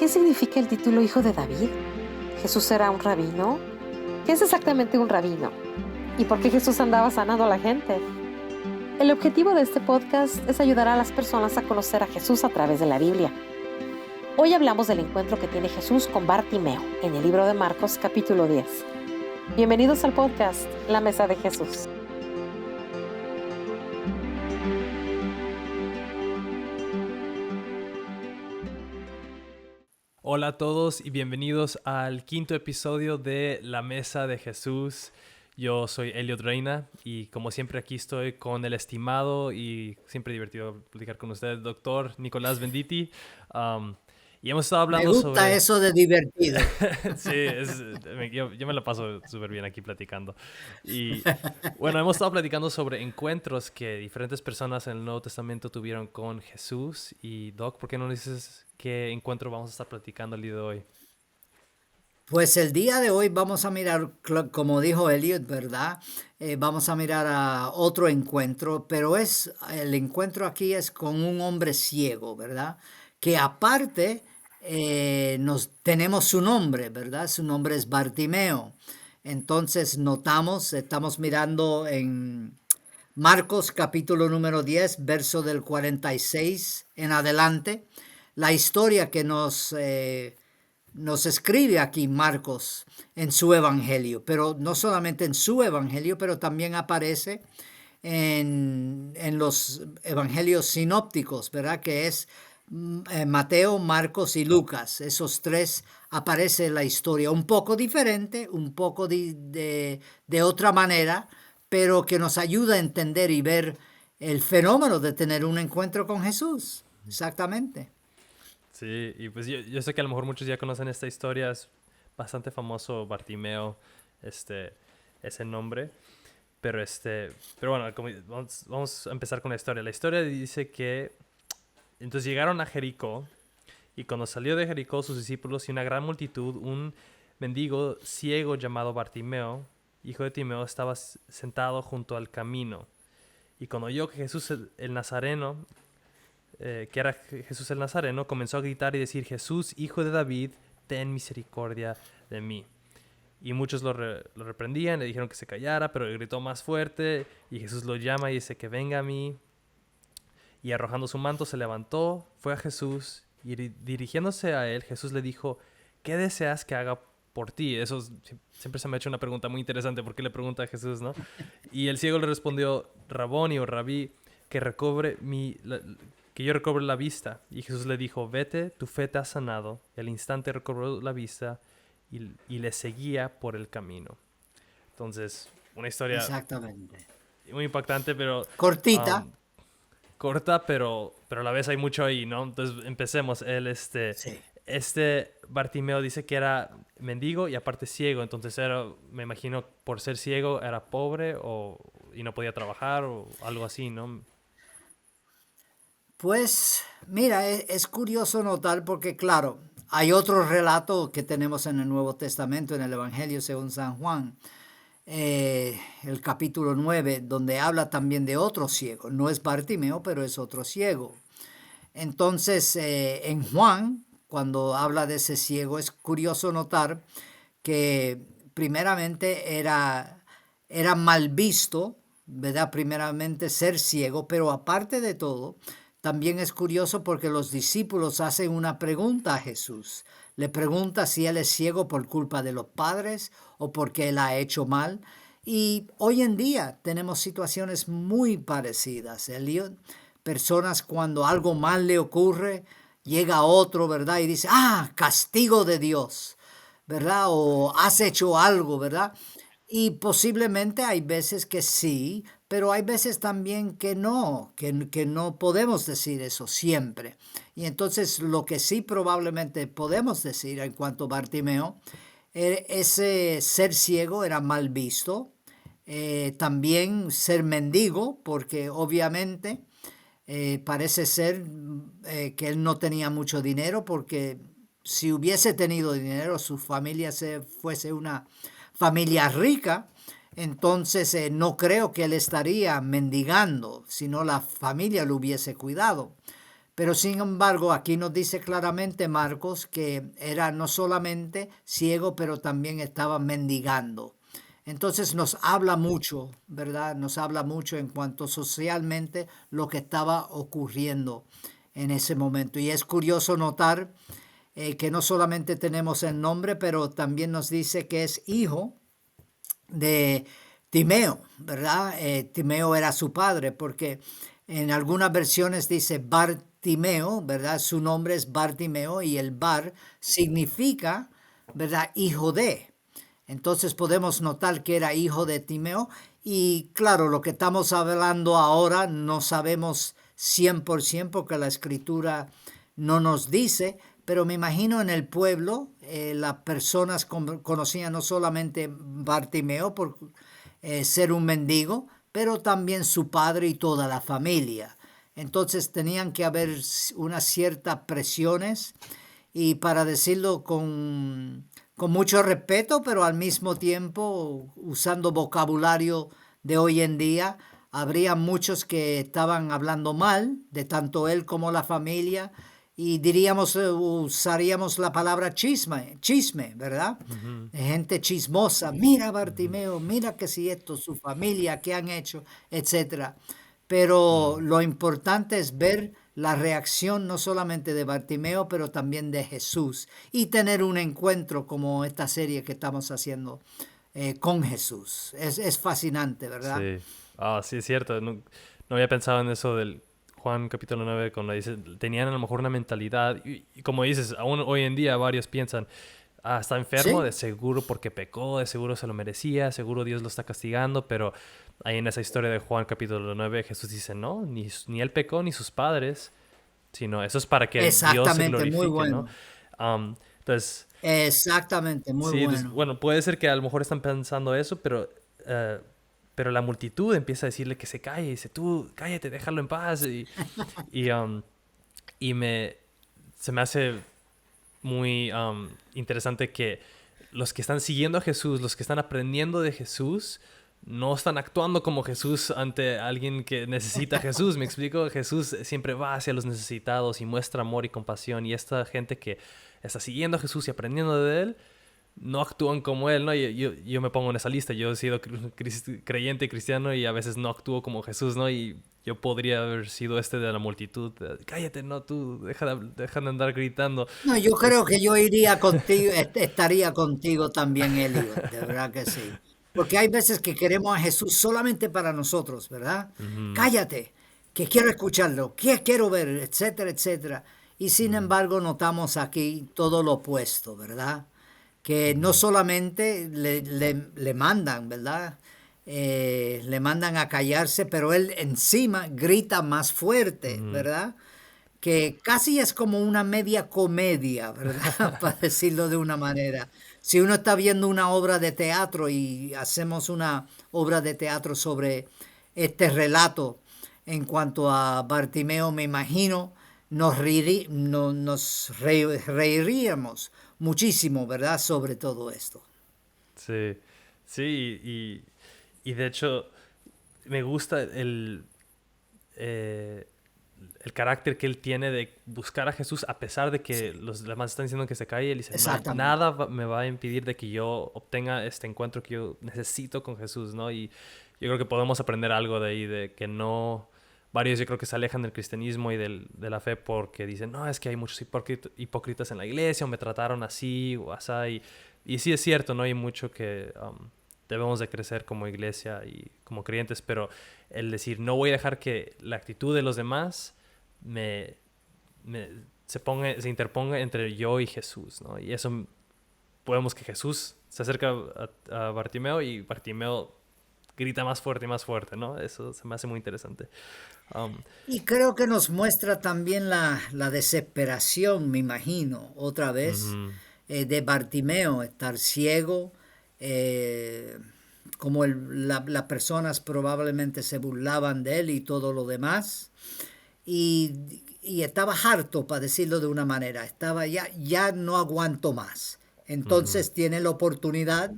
¿Qué significa el título Hijo de David? ¿Jesús era un rabino? ¿Qué es exactamente un rabino? ¿Y por qué Jesús andaba sanando a la gente? El objetivo de este podcast es ayudar a las personas a conocer a Jesús a través de la Biblia. Hoy hablamos del encuentro que tiene Jesús con Bartimeo en el libro de Marcos, capítulo 10. Bienvenidos al podcast La Mesa de Jesús. Hola a todos y bienvenidos al quinto episodio de La Mesa de Jesús. Yo soy Elliot Reina y como siempre aquí estoy con el estimado y siempre divertido platicar con usted, doctor Nicolás Venditti. Y hemos estado hablando Me gusta sobre... eso de divertido. Sí, yo me la paso súper bien aquí platicando. Y bueno, hemos estado platicando sobre encuentros que diferentes personas en el Nuevo Testamento tuvieron con Jesús. Y Doc, ¿por qué no dices qué encuentro vamos a estar platicando el día de hoy? Pues el día de hoy vamos a mirar, como dijo Elliot, ¿verdad? Vamos a mirar a otro encuentro, pero el encuentro aquí es con un hombre ciego, ¿verdad? Que aparte tenemos su nombre, ¿verdad? Su nombre es Bartimeo. Entonces estamos mirando en Marcos capítulo número 10, verso del 46 en adelante, la historia que nos escribe aquí Marcos en su evangelio, pero no solamente en su evangelio, pero también aparece en los evangelios sinópticos, ¿verdad? Que es Mateo, Marcos y Lucas. Esos tres aparece la historia un poco diferente, un poco de otra manera, pero que nos ayuda a entender y ver el fenómeno de tener un encuentro con Jesús. Exactamente. Sí, y pues yo sé que a lo mejor muchos ya conocen esta historia, es bastante famoso Bartimeo, ese nombre, pero bueno, vamos a empezar con la historia. La historia dice que entonces llegaron a Jericó y cuando salió de Jericó sus discípulos y una gran multitud, un mendigo ciego llamado Bartimeo, hijo de Timeo, estaba sentado junto al camino. Y cuando oyó que Jesús el Nazareno, que era Jesús el Nazareno, comenzó a gritar y decir: Jesús, hijo de David, ten misericordia de mí. Y muchos lo reprendían, le dijeron que se callara, pero él gritó más fuerte y Jesús lo llama y dice que venga a mí. Y arrojando su manto se levantó, fue a Jesús y dirigiéndose a él, Jesús le dijo: ¿qué deseas que haga por ti? Eso siempre se me ha hecho una pregunta muy interesante. ¿Por qué le pregunta a Jesús, no? Y el ciego le respondió: Raboni o Rabí, que yo recobre la vista. Y Jesús le dijo: vete, tu fe te ha sanado. Y al instante recobró la vista y le seguía por el camino. Entonces, una historia Exactamente. muy impactante, pero Cortita. corta, pero a la vez hay mucho ahí, ¿no? Entonces, empecemos. Sí. Bartimeo dice que era mendigo y aparte ciego. Entonces, me imagino, por ser ciego, era pobre y no podía trabajar o algo así, ¿no? Pues mira, es curioso notar porque claro, hay otro relato que tenemos en el Nuevo Testamento, en el Evangelio según San Juan, el capítulo 9, donde habla también de otro ciego. No es Bartimeo, pero es otro ciego. Entonces, en Juan, cuando habla de ese ciego, es curioso notar que primeramente era mal visto, ¿verdad? Primeramente ser ciego, pero aparte de todo, también es curioso porque los discípulos hacen una pregunta a Jesús. Le pregunta si él es ciego por culpa de los padres o porque él ha hecho mal. Y hoy en día tenemos situaciones muy parecidas, Elliot. Personas cuando algo mal le ocurre, llega otro, ¿verdad? Y dice, castigo de Dios, ¿verdad? O has hecho algo, ¿verdad? Y posiblemente hay veces que sí, pero hay veces también que no podemos decir eso siempre. Y entonces lo que sí probablemente podemos decir en cuanto a Bartimeo, ese ser ciego era mal visto, también ser mendigo, porque obviamente parece ser que él no tenía mucho dinero, porque si hubiese tenido dinero, su familia fuese una familia rica, entonces no creo que él estaría mendigando, sino la familia lo hubiese cuidado. Pero sin embargo, aquí nos dice claramente Marcos que era no solamente ciego, pero también estaba mendigando. Entonces nos habla mucho, ¿verdad? Nos habla mucho en cuanto socialmente lo que estaba ocurriendo en ese momento. Y es curioso notar que no solamente tenemos el nombre, pero también nos dice que es hijo de Timeo, ¿verdad? Timeo era su padre, porque en algunas versiones dice Bartimeo, ¿verdad? Su nombre es Bartimeo y el Bar significa, ¿verdad? Hijo de. Entonces podemos notar que era hijo de Timeo y claro, lo que estamos hablando ahora no sabemos 100% porque la escritura no nos dice, pero me imagino en el pueblo las personas conocían no solamente Bartimeo por ser un mendigo, pero también su padre y toda la familia. Entonces tenían que haber unas ciertas presiones y para decirlo con mucho respeto, pero al mismo tiempo usando vocabulario de hoy en día, habría muchos que estaban hablando mal de tanto él como la familia y diríamos, usaríamos la palabra chisme, ¿verdad? Ujú. Gente chismosa, mira Bartimeo, mira que si esto, su familia, qué han hecho, etcétera. Pero Mm. lo importante es ver la reacción no solamente de Bartimeo, pero también de Jesús y tener un encuentro como esta serie que estamos haciendo con Jesús. Es fascinante, ¿verdad? Sí. Ah, sí, es cierto. No, no había pensado en eso del Juan capítulo 9 cuando dice, tenían a lo mejor una mentalidad, y como dices, aún hoy en día varios piensan, ah, está enfermo, de Sí, seguro porque pecó, de seguro se lo merecía, seguro Dios lo está castigando, pero ahí en esa historia de Juan capítulo 9 Jesús dice, no, ni él pecó ni sus padres, sino eso es para que Dios se exactamente, muy glorifique, ¿no? bueno. Entonces, Exactamente, muy sí, entonces, bueno. bueno, puede ser que a lo mejor están pensando eso, eh, pero la multitud empieza a decirle que se calle, y dice, tú, cállate, déjalo en paz, y, um, y se me hace muy interesante que los que están siguiendo a Jesús, los que están aprendiendo de Jesús, no están actuando como Jesús ante alguien que necesita a Jesús. ¿Me explico? Jesús siempre va hacia los necesitados y muestra amor y compasión. Y esta gente que está siguiendo a Jesús y aprendiendo de Él, no actúan como Él, ¿no? Yo me pongo en esa lista. Yo he sido creyente cristiano y a veces no actúo como Jesús, ¿no? Y yo podría haber sido este de la multitud. Cállate, no, tú, deja de andar gritando. No, yo creo Es- que yo iría contigo, estaría contigo también, Elliot, de verdad que sí. Porque hay veces que queremos a Jesús solamente para nosotros, ¿verdad? Ujú, Cállate, que quiero escucharlo, que quiero ver, etcétera, etcétera. Y sin ujú, embargo, notamos aquí todo lo opuesto, ¿verdad? Que no ujú, solamente le mandan, ¿verdad? Le mandan a callarse, pero él encima grita más fuerte, ujú. ¿verdad? Que casi es como una media comedia, ¿verdad? Para decirlo de una manera. Si uno está viendo una obra de teatro y hacemos una obra de teatro sobre este relato en cuanto a Bartimeo, me imagino, reiríamos muchísimo, ¿verdad? Sobre todo esto. Sí, sí, y de hecho me gusta eh, el carácter que él tiene de buscar a Jesús a pesar de que los demás están diciendo que se calle. Él dice, no, Exactamente. nada me va a impedir de que yo obtenga este encuentro que yo necesito con Jesús, ¿no? Y yo creo que podemos aprender algo de ahí, de que no... Varios yo creo que se alejan del cristianismo y de la fe porque dicen, no, es que hay muchos hipócritas en la iglesia o me trataron así o así. Y sí es cierto, ¿no? Hay mucho que debemos de crecer como iglesia y como creyentes, pero el decir, no voy a dejar que la actitud de los demás me, se interponga entre yo y Jesús, ¿no? Y eso podemos que Jesús se acerca a Bartimeo y Bartimeo grita más fuerte, ¿no? Eso se me hace muy interesante. Um, Y creo que nos muestra también la desesperación, me imagino, otra vez, ujú, de Bartimeo, estar ciego, eh, como las personas probablemente se burlaban de él y todo lo demás. Y estaba harto, para decirlo de una manera, estaba ya no aguanto más. ujú, Entonces tiene la oportunidad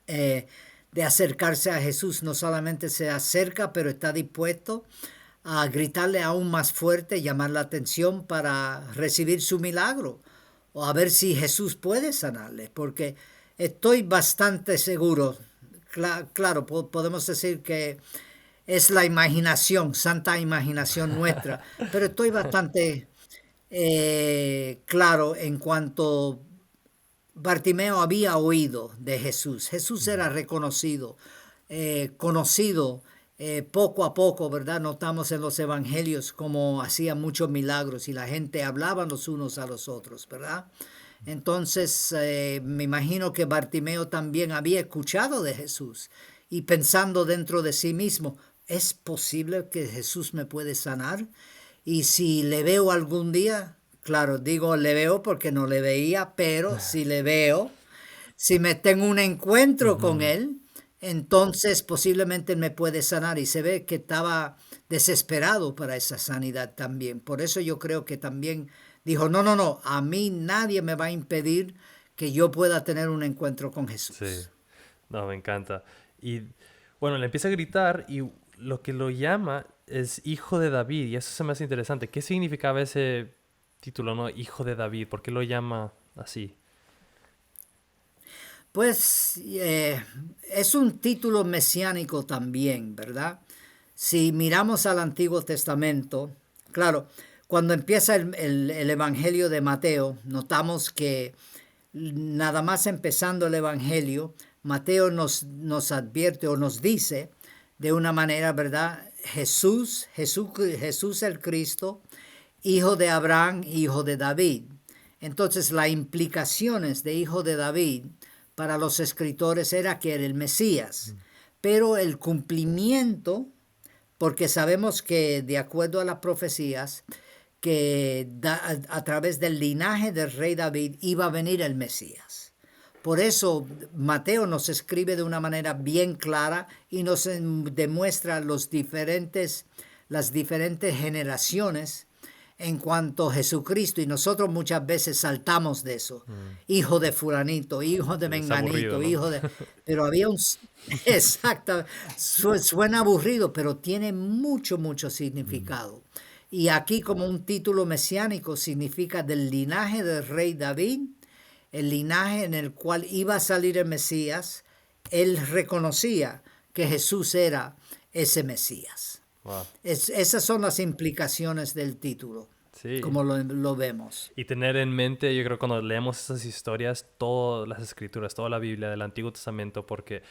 eh, de acercarse a Jesús. No solamente se acerca, pero está dispuesto a gritarle aún más fuerte, llamar la atención para recibir su milagro o a ver si Jesús puede sanarle, porque estoy bastante seguro, claro, podemos decir que es la imaginación, santa imaginación nuestra, pero estoy bastante claro en cuanto Bartimeo había oído de Jesús. Jesús era reconocido, conocido poco a poco, ¿verdad? Notamos en los evangelios cómo hacía muchos milagros y la gente hablaba los unos a los otros, ¿verdad? Entonces, me imagino que Bartimeo también había escuchado de Jesús y pensando dentro de sí mismo, ¿es posible que Jesús me puede sanar? Y si le veo algún día, claro, digo le veo porque no le veía, pero si le veo, si me tengo un encuentro con él, entonces posiblemente me puede sanar. Y se ve que estaba desesperado para esa sanidad también. Por eso yo creo que también dijo, no, no, no, a mí nadie me va a impedir que yo pueda tener un encuentro con Jesús. Sí, no, me encanta. Y bueno, le empieza a gritar y lo que lo llama es Hijo de David. Y eso se me hace interesante. ¿Qué significaba ese título, no? Hijo de David. ¿Por qué lo llama así? Pues es un título mesiánico también, ¿verdad? Si miramos al Antiguo Testamento, claro, cuando empieza el Evangelio de Mateo, notamos que nada más empezando el Evangelio, Mateo nos advierte o nos dice de una manera, ¿verdad? Jesús el Cristo, hijo de Abraham, hijo de David. Entonces, las implicaciones de hijo de David para los escritores era que era el Mesías, pero el cumplimiento, porque sabemos que de acuerdo a las profecías, que a través del linaje del rey David iba a venir el Mesías. Por eso Mateo nos escribe de una manera bien clara y nos demuestra las diferentes generaciones en cuanto a Jesucristo, y nosotros muchas veces saltamos de eso. Hijo de fulanito, hijo de menganito, aburrido, ¿no? hijo de... Pero había un... Exacto, suena aburrido, pero tiene mucho, mucho significado. Y aquí como un título mesiánico significa del linaje del rey David, el linaje en el cual iba a salir el Mesías. Él reconocía que Jesús era ese Mesías. Wow. Esas son las implicaciones del título, Sí. como lo vemos. Y tener en mente, yo creo, cuando leemos esas historias, todas las escrituras, toda la Biblia del Antiguo Testamento, porque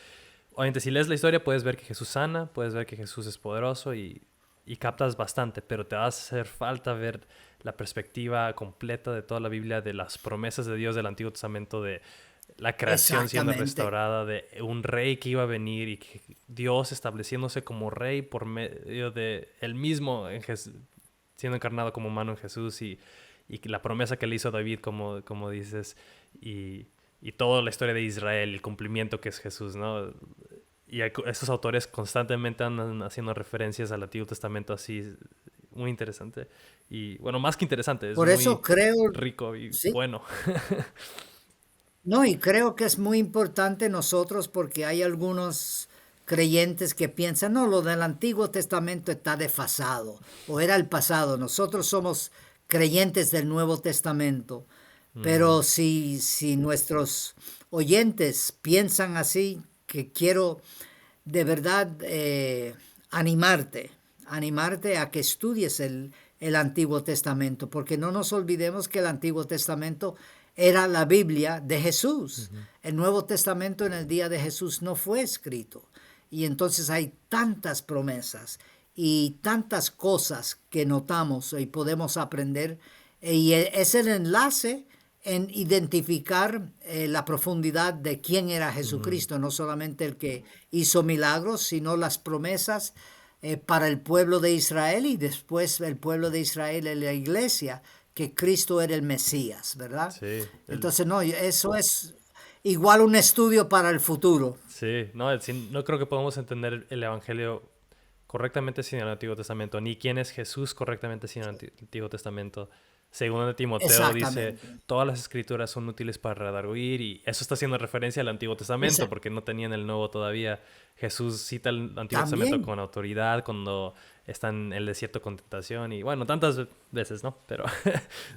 obviamente si lees la historia puedes ver que Jesús sana, puedes ver que Jesús es poderoso y captas bastante, pero te va a hacer falta ver la perspectiva completa de toda la Biblia, de las promesas de Dios del Antiguo Testamento, de la creación siendo restaurada, de un rey que iba a venir y que Dios estableciéndose como rey por medio de él mismo siendo encarnado como humano en Jesús y la promesa que le hizo David, como dices, y toda la historia de Israel, el cumplimiento que es Jesús, ¿no? Y estos autores constantemente andan haciendo referencias al Antiguo Testamento así, muy interesante. Y bueno, más que interesante, es Por eso muy creo, rico y sí. bueno. No, y creo que es muy importante nosotros porque hay algunos creyentes que piensan, no, lo del Antiguo Testamento está desfasado o era el pasado. Nosotros somos creyentes del Nuevo Testamento. Pero si nuestros oyentes piensan así, que quiero de verdad animarte a que estudies el Antiguo Testamento, porque no nos olvidemos que el Antiguo Testamento era la Biblia de Jesús. El Nuevo Testamento en el día de Jesús no fue escrito. Y entonces hay tantas promesas y tantas cosas que notamos y podemos aprender. Y es el enlace en identificar la profundidad de quién era Jesucristo, no solamente el que hizo milagros, sino las promesas para el pueblo de Israel y después el pueblo de Israel en la iglesia, que Cristo era el Mesías, ¿verdad? Sí. Entonces, no, eso es igual un estudio para el futuro. Sí, no creo que podamos entender el Evangelio correctamente sin el Antiguo Testamento, ni quién es Jesús correctamente sin el Antiguo Testamento. Según de Timoteo dice, todas las escrituras son útiles para redarguir, y eso está haciendo referencia al Antiguo Testamento, porque no tenían el Nuevo todavía. Jesús cita el Antiguo Testamento con autoridad cuando está en el desierto con tentación y bueno, tantas veces, ¿no? Pero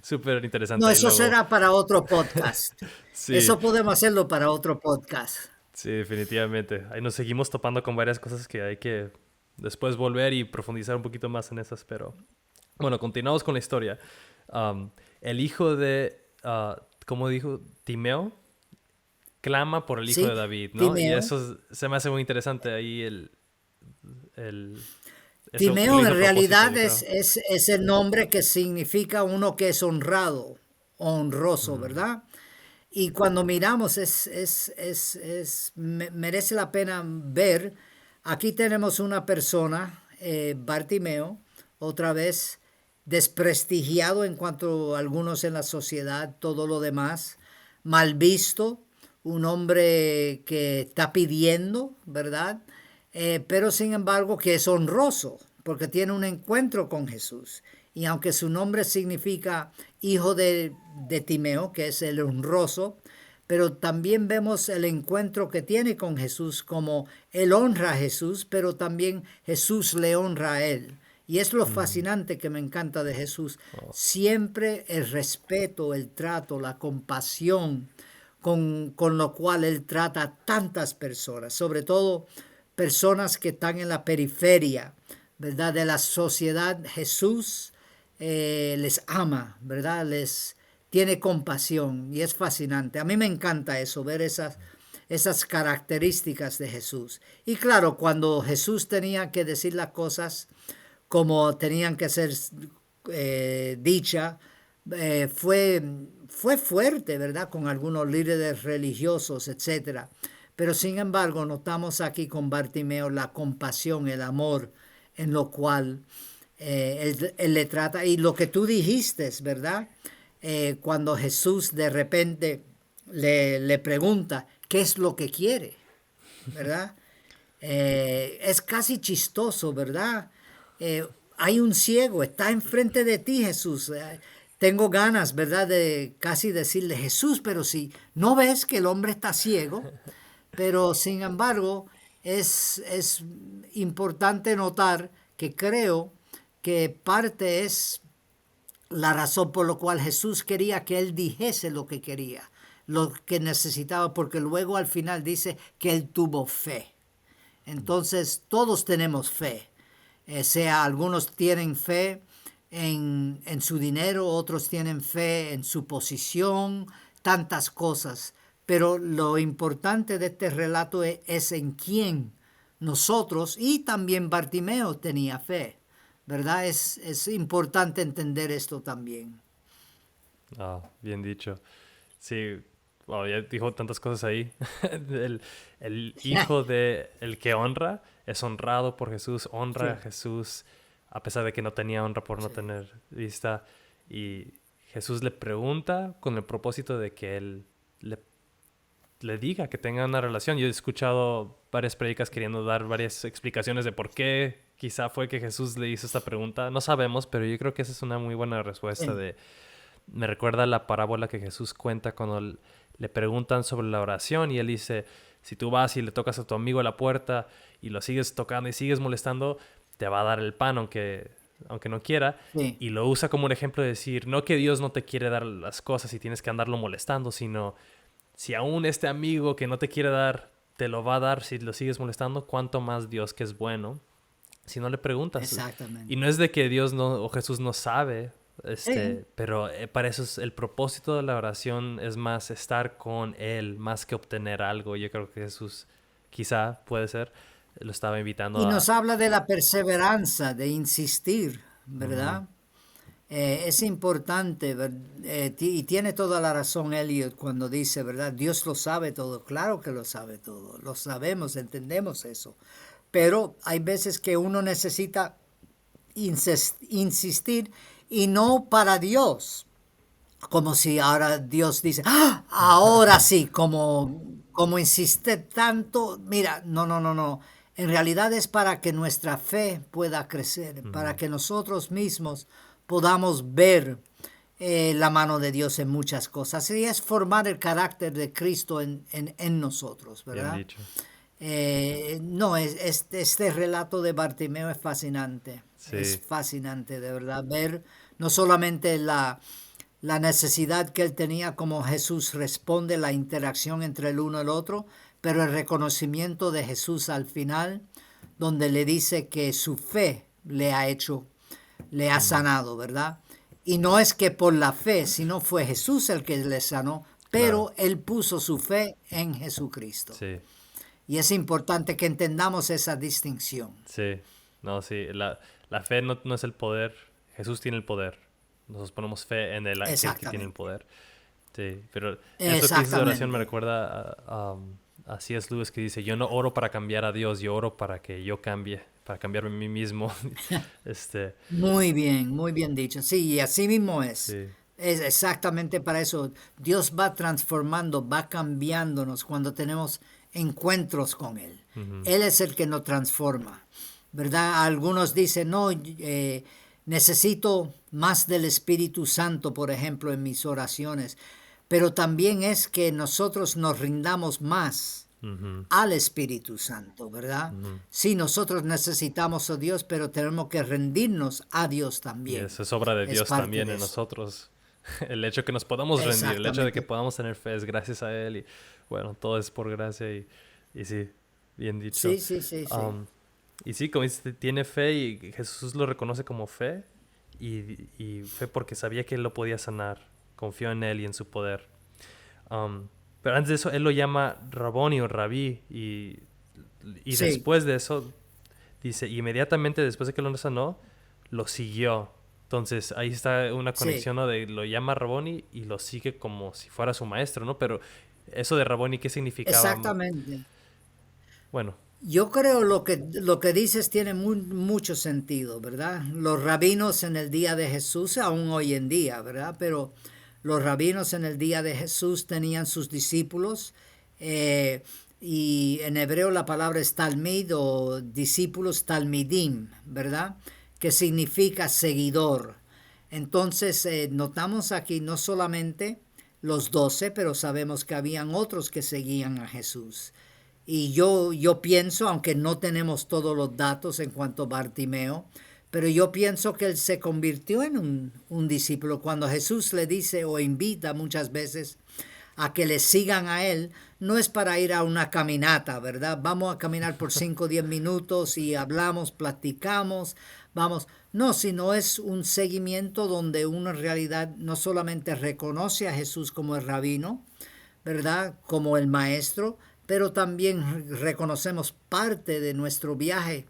súper interesante. No, Y eso luego, será para otro podcast. sí, Eso podemos hacerlo para otro podcast. sí, definitivamente. Ahí nos seguimos topando con varias cosas que hay que después volver y profundizar un poquito más en esas, pero bueno, continuamos con la historia. El hijo de, ¿cómo dijo? Timeo clama por el hijo de Sí, David, ¿no? Y Timeo. eso se me hace muy interesante ahí el eso que le Timeo hizo en a propósito, realidad yo creo. es el nombre que significa uno que es honrado, honroso, ¿verdad? Y cuando miramos, merece la pena ver, aquí tenemos una persona, Bartimeo, otra vez desprestigiado en cuanto a algunos en la sociedad, todo lo demás, mal visto, un hombre que está pidiendo, ¿verdad? Pero sin embargo que es honroso, porque tiene un encuentro con Jesús. Y aunque su nombre significa hijo de Timeo, que es el honroso, pero también vemos el encuentro que tiene con Jesús, como él honra a Jesús, pero también Jesús le honra a él. Y es lo fascinante que me encanta de Jesús. Oh, Siempre el respeto, el trato, la compasión con lo cual él trata a tantas personas, sobre todo personas que están en la periferia, ¿verdad? De la sociedad. Jesús les ama, ¿verdad? Les tiene compasión y es fascinante. A mí me encanta eso, ver esas características de Jesús. Y claro, cuando Jesús tenía que decir las cosas como tenían que ser dichas, fue fuerte, ¿verdad? Con algunos líderes religiosos, etcétera. Pero sin embargo, notamos aquí con Bartimeo la compasión, el amor en lo cual él le trata. Y lo que tú dijiste, ¿verdad? Cuando Jesús de repente le pregunta qué es lo que quiere, ¿verdad? Es casi chistoso, ¿verdad? Hay un ciego, está enfrente de ti, Jesús. Tengo ganas, ¿verdad? De casi decirle, Jesús, pero si no ves que el hombre está ciego, pero sin embargo es importante notar que creo que parte es la razón por la cual Jesús quería que él dijese lo que quería, lo que necesitaba, porque luego al final dice que él tuvo fe. Entonces todos tenemos fe, sea algunos tienen fe en su dinero, otros tienen fe en su posición, tantas cosas. Pero lo importante de este relato es en quién nosotros y también Bartimeo tenía fe, ¿verdad? Es importante entender esto también. bien dicho. Sí, wow, ya dijo tantas cosas ahí. el, el hijo de el que honra es honrado por Jesús, honra a Sí, Jesús a pesar de que no tenía honra por no sí. tener vista. Y Jesús le pregunta con el propósito de que él le diga que tenga una relación. Yo he escuchado varias prédicas queriendo dar varias explicaciones de por qué quizá fue que Jesús le hizo esta pregunta. No sabemos, pero yo creo que esa es una muy buena respuesta Sí, de... Me recuerda la parábola que Jesús cuenta cuando le preguntan sobre la oración y él dice, si tú vas y le tocas a tu amigo a la puerta y lo sigues tocando y sigues molestando, te va a dar el pan aunque no quiera. sí. Y lo usa como un ejemplo de decir, no que Dios no te quiere dar las cosas y tienes que andarlo molestando, sino si aún este amigo que no te quiere dar te lo va a dar si lo sigues molestando, cuánto más Dios que es bueno si no le preguntas. Y Exactamente. no es de que Dios no o Jesús no sabe, Sí. pero para eso es el propósito de la oración es más estar con Él, más que obtener algo. Yo creo que Jesús quizá puede ser, lo estaba invitando Y a... nos habla de la perseverancia, de insistir, Ujú, ¿verdad? Es importante, y tiene toda la razón Elliot cuando dice, ¿verdad? Dios lo sabe todo, claro que lo sabe todo, lo sabemos, entendemos eso, pero hay veces que uno necesita insistir y no para Dios, como si ahora Dios dice, "Ah, ahora sí, como insiste tanto, mira, no, no, no, no. En realidad es para que nuestra fe pueda crecer, para ujú. que nosotros mismos podamos ver la mano de Dios en muchas cosas. Y es formar el carácter de Cristo en nosotros, Bien ¿verdad? dicho. No, este relato de Bartimeo es fascinante. Es Sí, fascinante, de verdad, ver no solamente la necesidad que él tenía, como Jesús responde, la interacción entre el uno y el otro, pero el reconocimiento de Jesús al final, donde le dice que su fe le ha sanado, ¿verdad? Y no es que por la fe, sino fue Jesús el que le sanó, claro. pero él puso su fe en Jesucristo. Sí, Y es importante que entendamos esa distinción. sí. No, sí. La fe no es el poder. Jesús tiene el poder. Nosotros ponemos fe en aquel que tiene el Exactamente. poder. Sí, pero esto que dices de oración me Exactamente. recuerda a C.S. Lewis que dice, yo no oro para cambiar a Dios, yo oro para que yo cambie, para cambiarme a mí mismo. Este, Muy bien dicho. Sí, y así mismo es. sí. Es exactamente para eso. Dios va transformando, va cambiándonos cuando tenemos encuentros con Él. Ujú. Él es el que nos transforma, ¿verdad? Algunos dicen, no, necesito más del Espíritu Santo, por ejemplo, en mis oraciones. Pero también es que nosotros nos rindamos más Ujú, al Espíritu Santo, ¿verdad? ujú. Sí, nosotros necesitamos a Dios, pero tenemos que rendirnos a Dios Y también. eso es obra de Es Dios parte también de en eso. nosotros. El hecho que nos podamos rendir, el hecho de que Exactamente. podamos tener fe es gracias a Él y bueno, todo es por gracia y sí, bien dicho. Sí, sí, sí, sí. Um, y sí, como dice, tiene fe y Jesús lo reconoce como fe y fe porque sabía que Él lo podía sanar, confió en Él y en su poder. Um, pero antes de eso, Él lo llama Raboni o Rabí y Sí, después de eso dice, inmediatamente después de que lo sanó, lo siguió. Entonces ahí está una sí, conexión, ¿no? De lo llama Raboni y lo sigue como si fuera su maestro, ¿no? Pero eso de Raboni, ¿qué significaba? exactamente. Bueno, Yo creo lo que dices tiene mucho sentido, ¿verdad? Los rabinos en el día de Jesús, aún hoy en día, ¿verdad? Pero los rabinos en el día de Jesús tenían sus discípulos eh, y en hebreo la palabra es talmid o discípulos talmidim, ¿verdad? Que significa seguidor. Entonces notamos aquí no solamente los 12, pero sabemos que habían otros que seguían a Jesús. Y yo pienso, aunque no tenemos todos los datos en cuanto a Bartimeo, pero yo pienso que él se convirtió en un discípulo. Cuando Jesús le dice o invita muchas veces a que le sigan a él, no es para ir a una caminata, ¿verdad? Vamos a caminar por 5 o 10 minutos y hablamos, platicamos, vamos. No, sino es un seguimiento donde uno en realidad no solamente reconoce a Jesús como el rabino, ¿verdad? Como el maestro, pero también reconocemos parte de nuestro viaje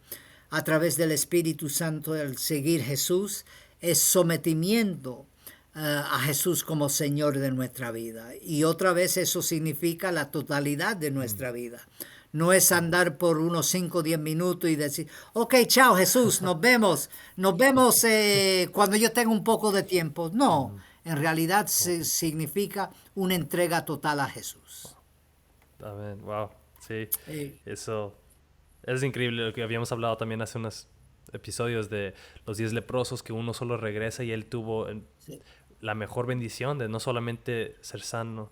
a través del Espíritu Santo al seguir Jesús, es sometimiento a Jesús como Señor de nuestra vida. Y otra vez eso significa la totalidad de nuestra vida. No es andar por unos 5 o 10 minutos y decir, ok, chao Jesús, nos vemos cuando yo tenga un poco de tiempo. No, ujú, en realidad como- significa una entrega total a Jesús. amén, wow, sí, Eh, eso es increíble lo que habíamos hablado también hace unos episodios de los 10 leprosos que uno solo regresa y él tuvo sí, la mejor bendición de no solamente ser sano,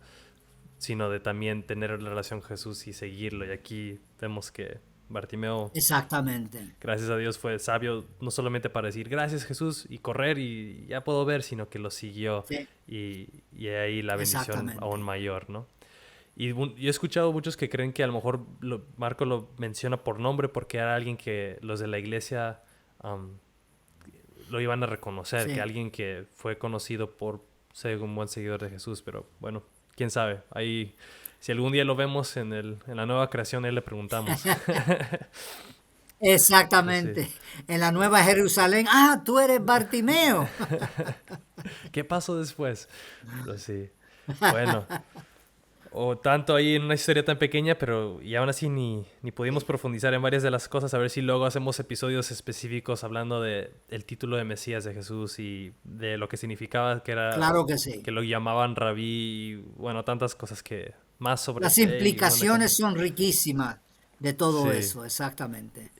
sino de también tener la relación con Jesús y seguirlo. Y aquí vemos que Bartimeo, exactamente. gracias a Dios, fue sabio no solamente para decir gracias Jesús y correr y ya puedo ver, sino que lo siguió Sí, y ahí la bendición aún exactamente. mayor, ¿no? Y yo he escuchado muchos que creen que a lo mejor Marco lo menciona por nombre porque era alguien que los de la iglesia um, lo iban a reconocer, que Sí. alguien que fue conocido por ser un buen seguidor de Jesús, pero bueno, quién sabe. Ahí, si algún día lo vemos en la nueva creación, ahí le preguntamos. Pues sí. Exactamente. En la Nueva Jerusalén, ah, tú eres Bartimeo. ¿Qué pasó después? Pues sí. Bueno, o tanto ahí en una historia tan pequeña, pero y aún así ni pudimos profundizar en varias de las cosas. A ver si luego hacemos episodios específicos hablando de el título de Mesías de Jesús y de lo que significaba que era Claro que sí. que lo llamaban rabí y bueno, tantas cosas que más sobre Las fe y un montón de implicaciones cosas. son riquísimas de todo Sí, eso, exactamente.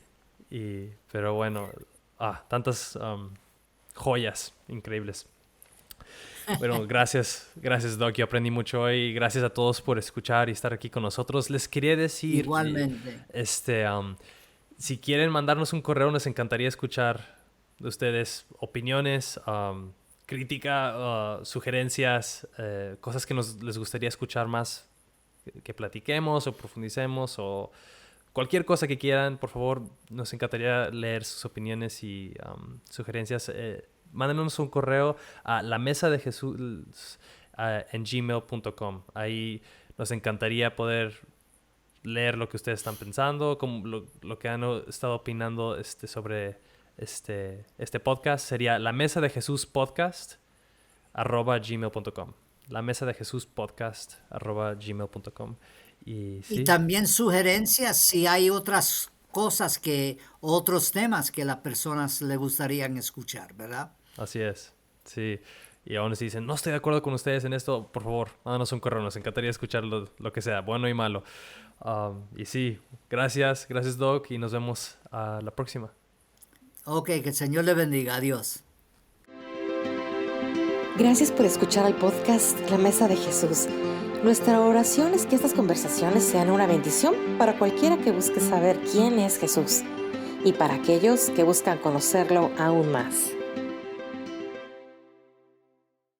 pero bueno, tantas joyas increíbles. Bueno, gracias, Doc. Yo aprendí mucho hoy. Gracias a todos por escuchar y estar aquí con nosotros. Les quería decir, Igualmente. Si quieren mandarnos un correo, nos encantaría escuchar de ustedes opiniones, crítica, sugerencias, cosas que les gustaría escuchar más, que platiquemos o profundicemos o cualquier cosa que quieran. Por favor, nos encantaría leer sus opiniones y sugerencias. Mándenos un correo a lamesadejesús@gmail.com. Ahí nos encantaría poder leer lo que ustedes están pensando, como lo que han estado opinando sobre este podcast. Sería lamesadejesuspodcast@gmail.com. lamesadejesuspodcast@gmail.com. Y también sugerencias si hay otras cosas otros temas que las personas le gustarían escuchar, ¿verdad? Así es, sí. Y aún si dicen, no estoy de acuerdo con ustedes en esto, por favor, mándanos un correo. Nos encantaría escuchar lo que sea, bueno y malo. Y sí, gracias Doc, y nos vemos a la próxima. Ok, que el Señor le bendiga. Adiós. Gracias por escuchar el podcast La Mesa de Jesús. Nuestra oración es que estas conversaciones sean una bendición para cualquiera que busque saber quién es Jesús y para aquellos que buscan conocerlo aún más.